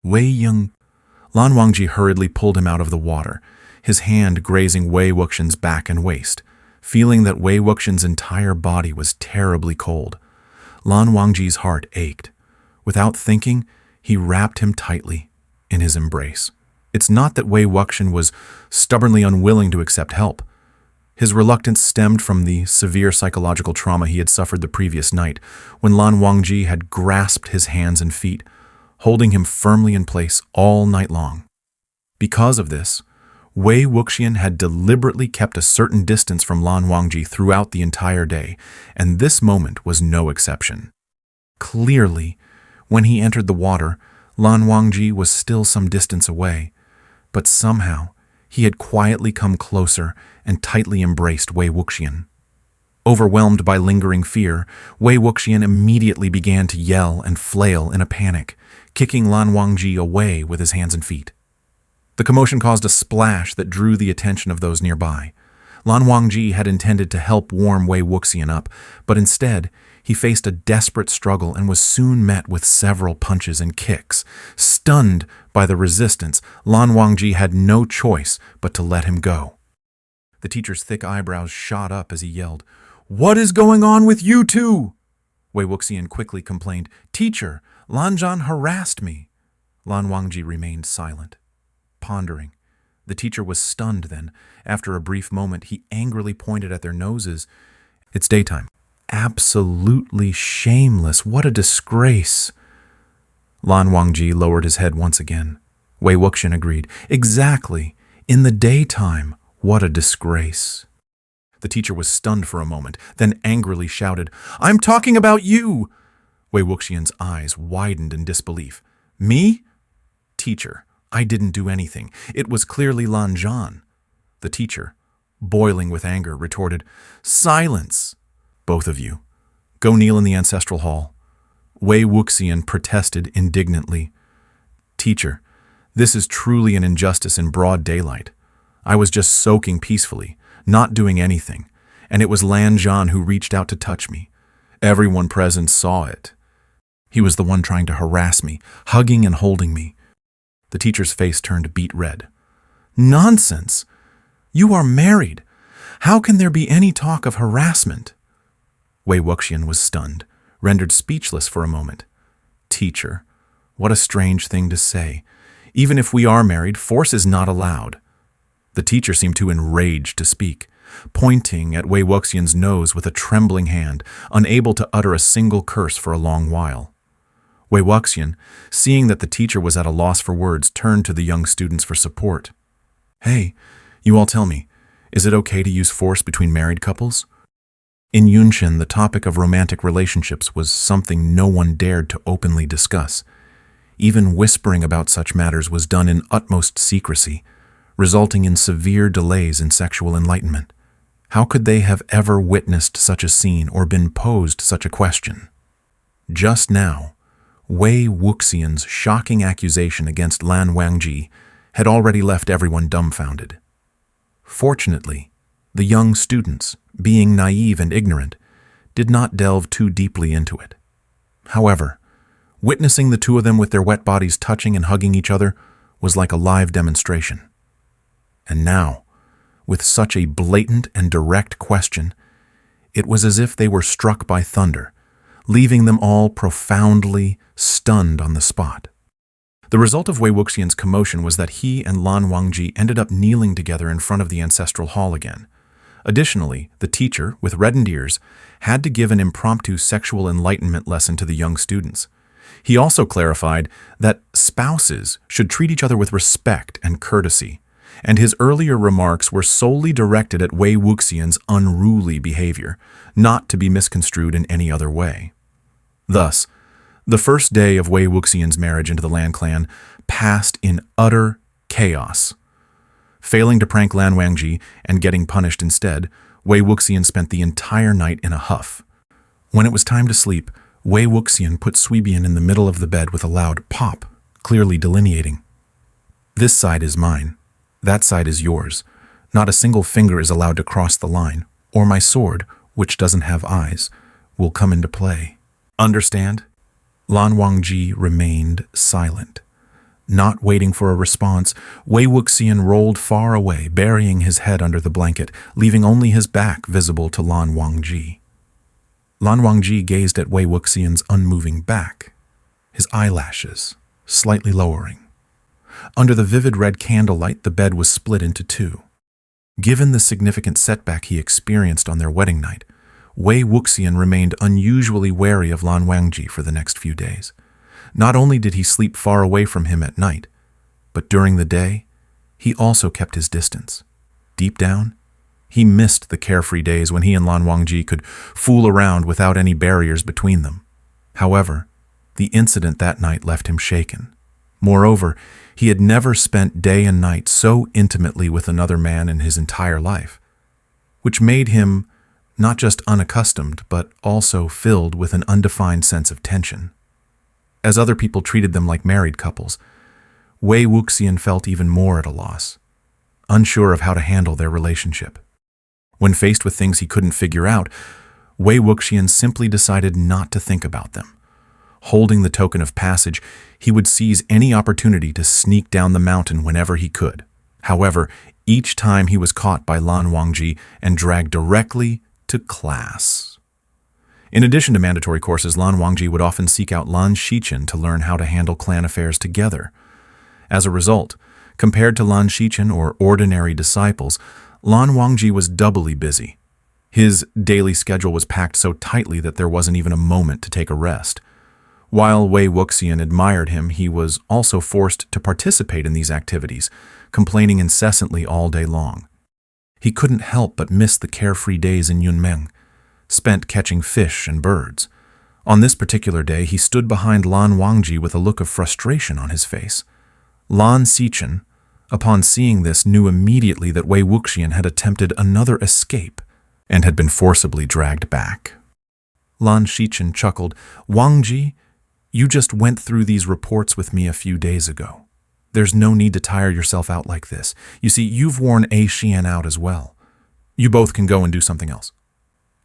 Wei Yung. Lan Wangji hurriedly pulled him out of the water, his hand grazing Wei Wuxian's back and waist, feeling that Wei Wuxian's entire body was terribly cold. Lan Wangji's heart ached. Without thinking, he wrapped him tightly in his embrace. It's not that Wei Wuxian was stubbornly unwilling to accept help. His reluctance stemmed from the severe psychological trauma he had suffered the previous night, when Lan Wangji had grasped his hands and feet, holding him firmly in place all night long. Because of this, Wei Wuxian had deliberately kept a certain distance from Lan Wangji throughout the entire day, and this moment was no exception. Clearly, when he entered the water, Lan Wangji was still some distance away, but somehow he had quietly come closer and tightly embraced Wei Wuxian. Overwhelmed by lingering fear, Wei Wuxian immediately began to yell and flail in a panic, kicking Lan Wangji away with his hands and feet. The commotion caused a splash that drew the attention of those nearby. Lan Wangji had intended to help warm Wei Wuxian up, but instead, he faced a desperate struggle and was soon met with several punches and kicks. Stunned by the resistance, Lan Wangji had no choice but to let him go. The teacher's thick eyebrows shot up as he yelled, "What is going on with you two?" Wei Wuxian quickly complained, "Teacher, Lanzhan harassed me." Lan Wangji remained silent, pondering. The teacher was stunned then. After a brief moment, he angrily pointed at their noses. "It's daytime. Absolutely shameless. What a disgrace." Lan Wangji lowered his head once again. Wei Wuxian agreed. "Exactly. In the daytime. What a disgrace." The teacher was stunned for a moment, then angrily shouted, "I'm talking about you!" Wei Wuxian's eyes widened in disbelief. "Me? Teacher, I didn't do anything. It was clearly Lanzhan." The teacher, boiling with anger, retorted, "Silence! Both of you. Go kneel in the ancestral hall." Wei Wuxian protested indignantly. "Teacher, this is truly an injustice in broad daylight. I was just soaking peacefully, not doing anything, and it was Lanzhan who reached out to touch me. Everyone present saw it. He was the one trying to harass me, hugging and holding me." The teacher's face turned beet red. "Nonsense! You are married. How can there be any talk of harassment?" Wei Wuxian was stunned, rendered speechless for a moment. "Teacher, what a strange thing to say. Even if we are married, force is not allowed." The teacher seemed too enraged to speak, pointing at Wei Wuxian's nose with a trembling hand, unable to utter a single curse for a long while. Wei Wuxian, seeing that the teacher was at a loss for words, turned to the young students for support. "Hey, you all tell me, is it okay to use force between married couples?" In Yunxian, the topic of romantic relationships was something no one dared to openly discuss. Even whispering about such matters was done in utmost secrecy, resulting in severe delays in sexual enlightenment. How could they have ever witnessed such a scene or been posed such a question? Just now, Wei Wuxian's shocking accusation against Lan Wangji had already left everyone dumbfounded. Fortunately, the young students, being naive and ignorant, did not delve too deeply into it. However, witnessing the two of them with their wet bodies touching and hugging each other was like a live demonstration. And now, with such a blatant and direct question, it was as if they were struck by thunder, leaving them all profoundly stunned on the spot. The result of Wei Wuxian's commotion was that he and Lan Wangji ended up kneeling together in front of the ancestral hall again. Additionally, the teacher, with reddened ears, had to give an impromptu sexual enlightenment lesson to the young students. He also clarified that spouses should treat each other with respect and courtesy, and his earlier remarks were solely directed at Wei Wuxian's unruly behavior, not to be misconstrued in any other way. Thus, the first day of Wei Wuxian's marriage into the Lan clan passed in utter chaos. Failing to prank Lan Wangji and getting punished instead, Wei Wuxian spent the entire night in a huff. When it was time to sleep, Wei Wuxian put Suibian in the middle of the bed with a loud pop, clearly delineating, "This side is mine. That side is yours. Not a single finger is allowed to cross the line, or my sword, which doesn't have eyes, will come into play. Understand?" Lan Wangji remained silent. Not waiting for a response, Wei Wuxian rolled far away, burying his head under the blanket, leaving only his back visible to Lan Wangji. Lan Wangji gazed at Wei Wuxian's unmoving back, his eyelashes slightly lowering. Under the vivid red candlelight, the bed was split into two. Given the significant setback he experienced on their wedding night, Wei Wuxian remained unusually wary of Lan Wangji for the next few days. Not only did he sleep far away from him at night, but during the day, he also kept his distance. Deep down, he missed the carefree days when he and Lan Wangji could fool around without any barriers between them. However, the incident that night left him shaken. Moreover, he had never spent day and night so intimately with another man in his entire life, which made him not just unaccustomed, but also filled with an undefined sense of tension. As other people treated them like married couples, Wei Wuxian felt even more at a loss, unsure of how to handle their relationship. When faced with things he couldn't figure out, Wei Wuxian simply decided not to think about them. Holding the token of passage, he would seize any opportunity to sneak down the mountain whenever he could. However, each time he was caught by Lan Wangji and dragged directly to class. In addition to mandatory courses, Lan Wangji would often seek out Lan Xichen to learn how to handle clan affairs together. As a result, compared to Lan Xichen or ordinary disciples, Lan Wangji was doubly busy. His daily schedule was packed so tightly that there wasn't even a moment to take a rest. While Wei Wuxian admired him, he was also forced to participate in these activities, complaining incessantly all day long. He couldn't help but miss the carefree days in Yunmeng, spent catching fish and birds. On this particular day, he stood behind Lan Wangji with a look of frustration on his face. Lan Xichen, upon seeing this, knew immediately that Wei Wuxian had attempted another escape and had been forcibly dragged back. Lan Xichen chuckled, "Wangji, you just went through these reports with me a few days ago. There's no need to tire yourself out like this. You see, you've worn A Xian out as well. You both can go and do something else."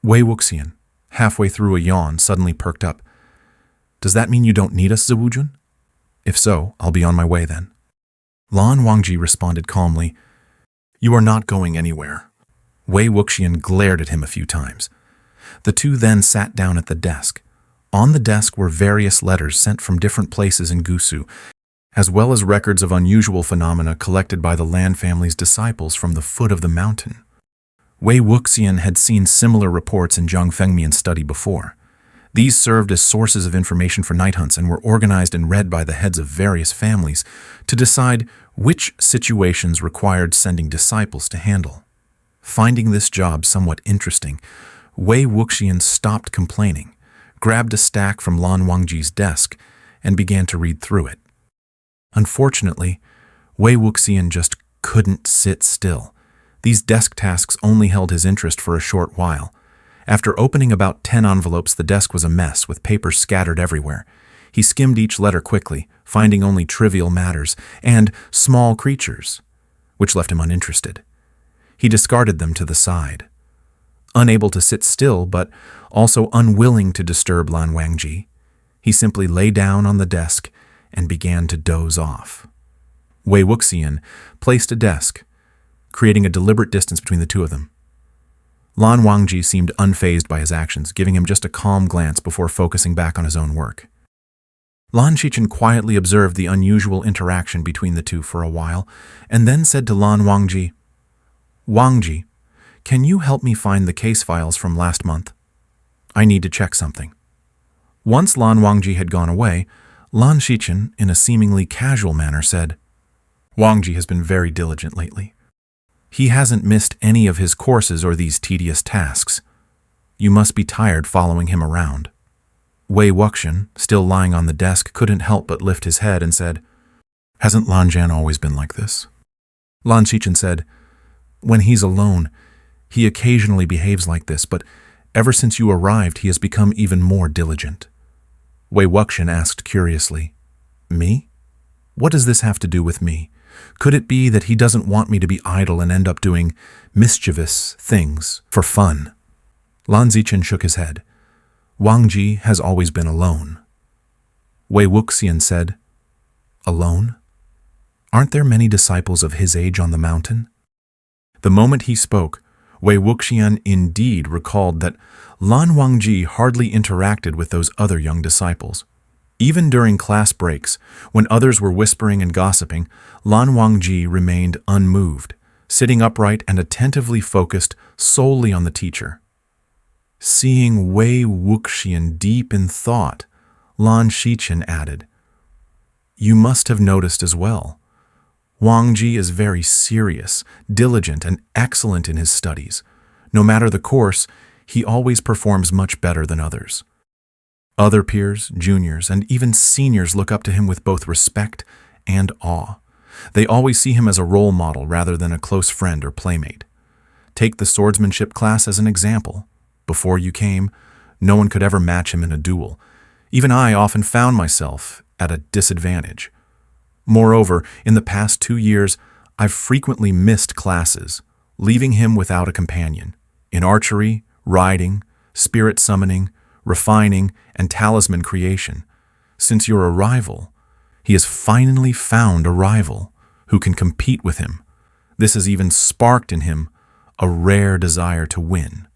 Wei Wuxian, halfway through a yawn, suddenly perked up. "Does that mean you don't need us, Zawujun? If so, I'll be on my way then." Lan Wangji responded calmly, "You are not going anywhere." Wei Wuxian glared at him a few times. The two then sat down at the desk. On the desk were various letters sent from different places in Gusu, as well as records of unusual phenomena collected by the Lan family's disciples from the foot of the mountain. Wei Wuxian had seen similar reports in Zhang Fengmian's study before. These served as sources of information for night hunts and were organized and read by the heads of various families to decide which situations required sending disciples to handle. Finding this job somewhat interesting, Wei Wuxian stopped complaining, grabbed a stack from Lan Wangji's desk, and began to read through it. Unfortunately, Wei Wuxian just couldn't sit still. These desk tasks only held his interest for a short while. After opening about 10 envelopes, the desk was a mess, with papers scattered everywhere. He skimmed each letter quickly, finding only trivial matters and small creatures, which left him uninterested. He discarded them to the side. Unable to sit still, but also unwilling to disturb Lan Wangji, he simply lay down on the desk and began to doze off. Wei Wuxian placed a desk, creating a deliberate distance between the two of them. Lan Wangji seemed unfazed by his actions, giving him just a calm glance before focusing back on his own work. Lan Xichen quietly observed the unusual interaction between the two for a while, and then said to Lan Wangji, "Wangji, can you help me find the case files from last month? I need to check something." Once Lan Wangji had gone away, Lan Xichen, in a seemingly casual manner, said, "Wangji has been very diligent lately. He hasn't missed any of his courses or these tedious tasks. You must be tired following him around." Wei Wuxian, still lying on the desk, couldn't help but lift his head and said, "Hasn't Lan Zhan always been like this?" Lan Xichen said, "When he's alone, he occasionally behaves like this, but ever since you arrived, he has become even more diligent." Wei Wuxian asked curiously, "Me? What does this have to do with me? Could it be that he doesn't want me to be idle and end up doing mischievous things for fun?" Lan Xichen shook his head. "Wangji has always been alone." Wei Wuxian said, "Alone? Aren't there many disciples of his age on the mountain? The moment he spoke, Wei Wuxian indeed recalled that Lan Wangji hardly interacted with those other young disciples. Even during class breaks, when others were whispering and gossiping, Lan Wangji remained unmoved, sitting upright and attentively focused solely on the teacher. Seeing Wei Wuxian deep in thought, Lan Xichen added, "You must have noticed as well. Wangji is very serious, diligent, and excellent in his studies. No matter the course, he always performs much better than others. Other peers, juniors, and even seniors look up to him with both respect and awe. They always see him as a role model rather than a close friend or playmate. Take the swordsmanship class as an example. Before you came, no one could ever match him in a duel. Even I often found myself at a disadvantage. Moreover, in the past 2 years, I've frequently missed classes, leaving him without a companion. In archery, riding, spirit summoning, refining, and talisman creation. Since your arrival, he has finally found a rival who can compete with him. This has even sparked in him a rare desire to win.